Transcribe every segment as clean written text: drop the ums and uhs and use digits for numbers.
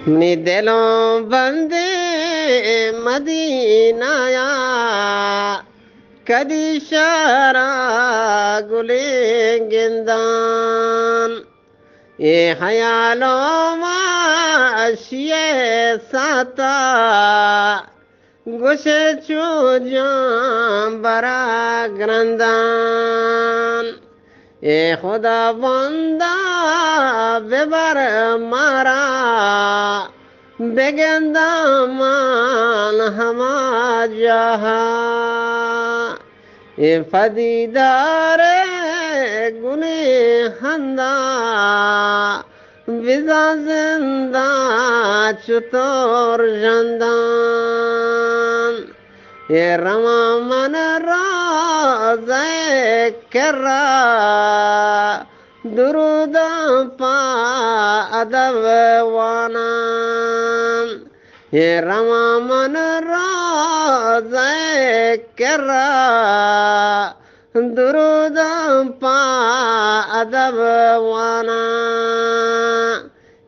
नि दिलों बंदे मदीनाया कदी शारा गुले गिंदान ये ख्यालों माशिए साता गुशे चूजां बरा ग्रंदान ये खुदा बंदा बेबर मारा बेगंदा मान हमा जहा ये फदीदार गुने हंदा विजा जिंदा चुतोर जंदान ये रमा मन राज़े कर्रा दुरूद पा अदब वानान ये रमा मन राज़े कर्रा दुरूद पा अदब वाना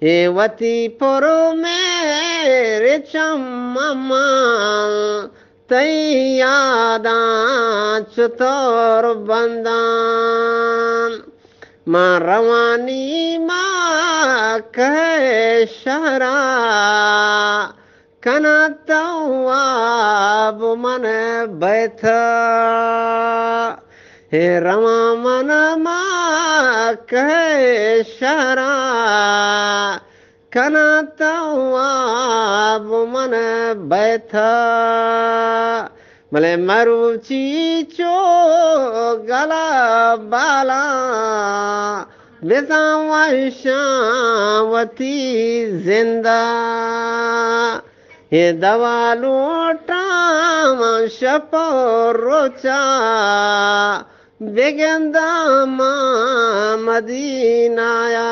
ये वती पुरु मेरे चम्मा तैयादा चतुर बंदान माँ रवानी माँ कहे शहरा कना तवाब मन बैठा हे रवा मन माँ कहे शहरा कना तवाब मन बैठा भले मरुची चो गला बाला बेसावती जिंदा ये दवा लूटा शपो रोचा बेगंदा मदीनाया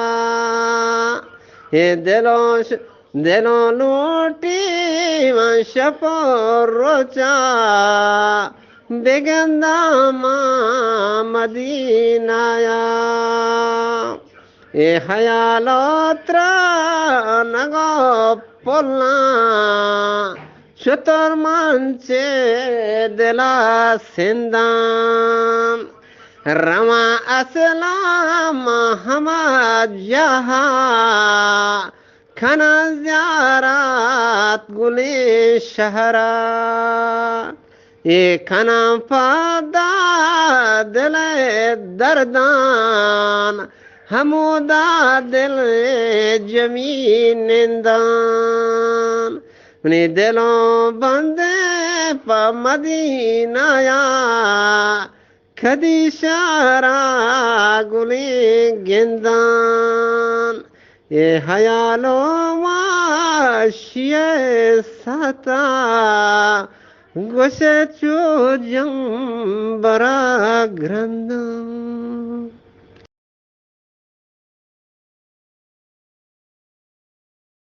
ये दिलों लूटी शपो रोचा बेगंदा मदीनाया ये हयालोत्रा नगो पोलना चतुर मंचे दिला सिंदान रमा असलाम हमा जहा खना ज़ियारत गुले शहरा ये खना फादा दिले दर्दान हमोदा दिल जमीनिंदान अपने दिलों बंदे पा मदीनाया खदी शारा गुले गिंदान ये हयालों माशिए साता गुशे चूजं बरा ग्रंदान